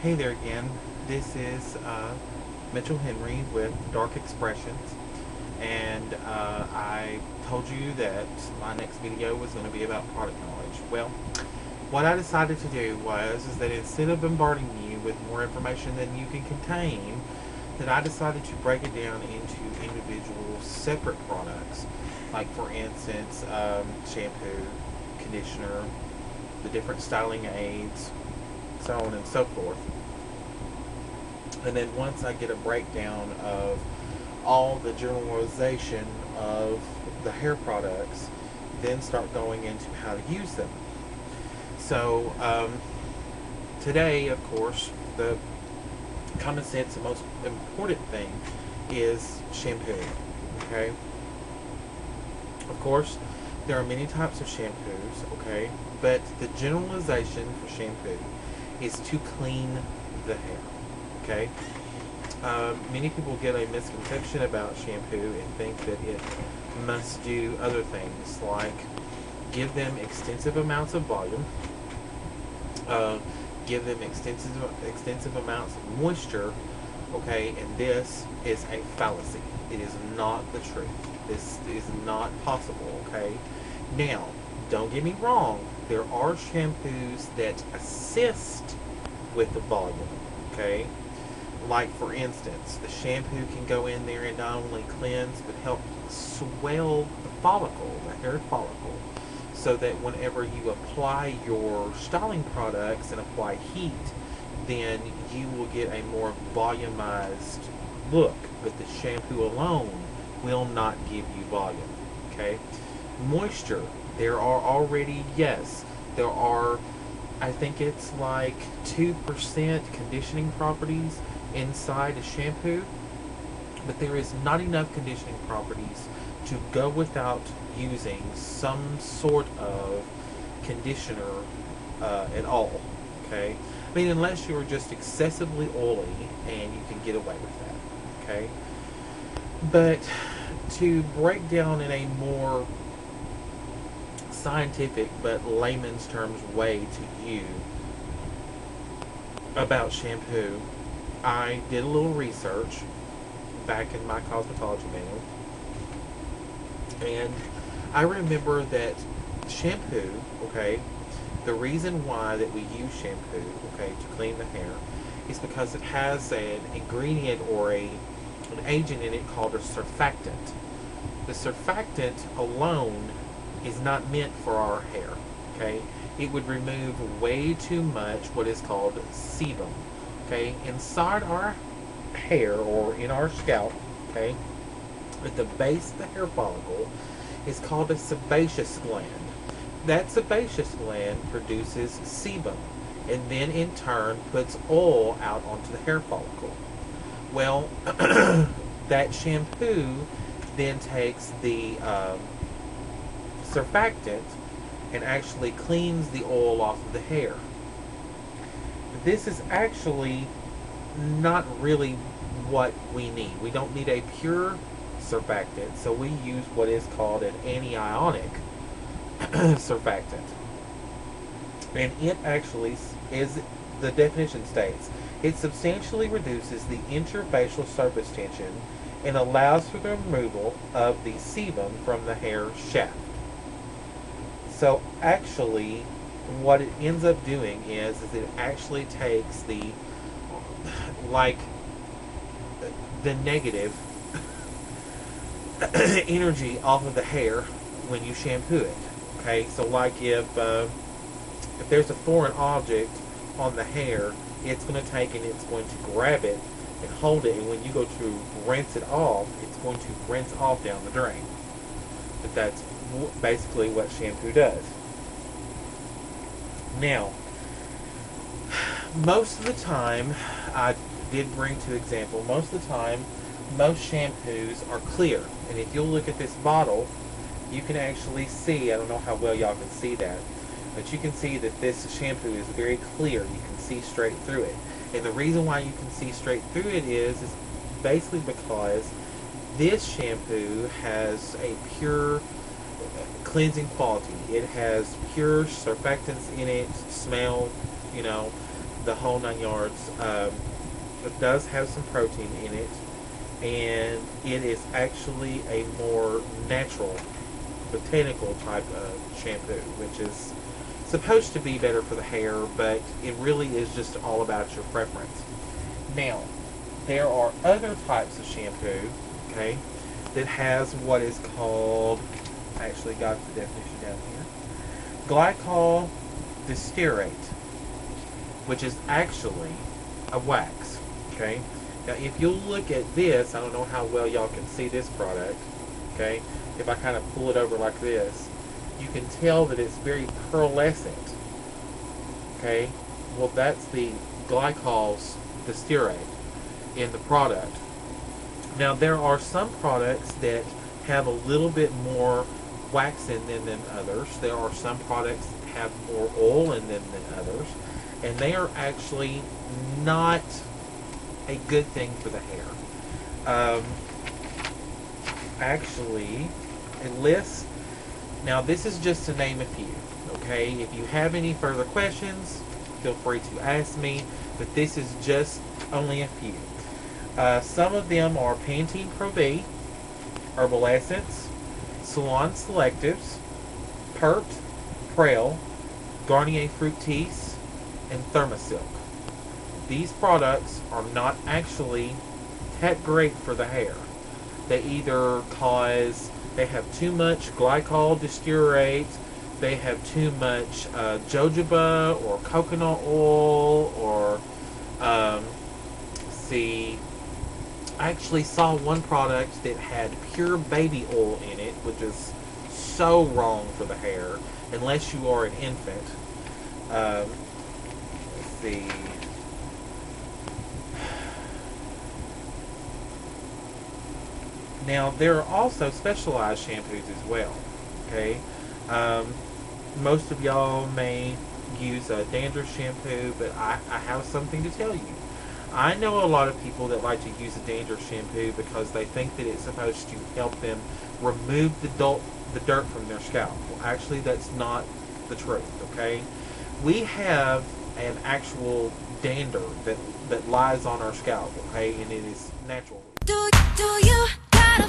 Hey there again. This is Mitchell Henry with Dark Expressions, and I told you that my next video was going to be about product knowledge. Well, what I decided to do is that instead of bombarding you with more information than you can contain, that I decided to break it down into individual separate products, like for instance, shampoo, conditioner, the different styling aids, so on and so forth. And then once I get a breakdown of all the generalization of the hair products, then start going into how to use them. So today, of course, the common sense, the most important thing is shampoo. Okay. Of course, there are many types of shampoos. Okay, but the generalization for shampoo is to clean the hair. Okay. Many people get a misconception about shampoo and think that it must do other things like give them extensive amounts of volume, give them extensive amounts of moisture. Okay, and this is a fallacy. It is not the truth. This is not possible. Okay, now don't get me wrong. There are shampoos that assist with the volume. Okay. Like for instance, the shampoo can go in there and not only cleanse but help swell the follicle, the hair follicle, so that whenever you apply your styling products and apply heat, then you will get a more volumized look. But the shampoo alone will not give you volume. Okay? Moisture. There are already, yes, there are, I think it's like 2% conditioning properties inside a shampoo, but there is not enough conditioning properties to go without using some sort of conditioner at all. Okay, I mean, unless you're just excessively oily and you can get away with that. Okay, but to break down in a more scientific but layman's terms way to you about shampoo, I did a little research back in my cosmetology manual, and I remember that shampoo, okay, the reason why that we use shampoo, okay, to clean the hair is because it has an ingredient or an agent in it called a surfactant. The surfactant alone is not meant for our hair, okay? It would remove way too much what is called sebum. Okay, inside our hair or in our scalp, okay, at the base of the hair follicle is called a sebaceous gland. That sebaceous gland produces sebum and then in turn puts oil out onto the hair follicle. Well, that shampoo then takes the surfactant and actually cleans the oil off of the hair. This is actually not really what we need. We don't need a pure surfactant, so we use what is called an anionic surfactant. And it actually is, the definition states, it substantially reduces the interfacial surface tension and allows for the removal of the sebum from the hair shaft. So actually, what it ends up doing is it actually takes the negative energy off of the hair when you shampoo it. Okay, so like if there's a foreign object on the hair, it's going to take and it's going to grab it and hold it, and when you go to rinse it off, it's going to rinse off down the drain. But that's basically what shampoo does. Now, most of the time, I did bring to example, most of the time, most shampoos are clear. And if you'll look at this bottle, you can actually see, I don't know how well y'all can see that, but you can see that this shampoo is very clear. You can see straight through it. And the reason why you can see straight through it is basically because this shampoo has a pure cleansing quality. It has pure surfactants in it, smell, the whole 9 yards. It does have some protein in it, and it is actually a more natural, botanical type of shampoo, which is supposed to be better for the hair, but it really is just all about your preference. Now, there are other types of shampoo, okay, that has what is called, I actually got the definition down here, glycol distearate, which is actually a wax, okay? Now, if you look at this, I don't know how well y'all can see this product, okay? If I kind of pull it over like this, you can tell that it's very pearlescent, okay? Well, that's the glycol distearate in the product. Now, there are some products that have a little bit more wax in them than others. There are some products that have more oil in them than others, and they are actually not a good thing for the hair. Actually, it lists, now this is just to name a few, okay? If you have any further questions, feel free to ask me, but this is just only a few. Some of them are Pantene Pro V, Herbal Essence, Salon Selectives, Pert, Prel, Garnier Fructis, and Thermosilk. These products are not actually that great for the hair. They either cause, they have too much glycol distearate, they have too much jojoba or coconut oil, or see, I actually saw one product that had pure baby oil in it, which is so wrong for the hair, unless you are an infant. Let's see. Now, there are also specialized shampoos as well, okay? Most of y'all may use a dandruff shampoo, but I have something to tell you. I know a lot of people that like to use a dandruff shampoo because they think that it's supposed to help them remove the dirt from their scalp. Well, actually, that's not the truth, okay? We have an actual dander that lies on our scalp, okay, and it is natural. Do you gotta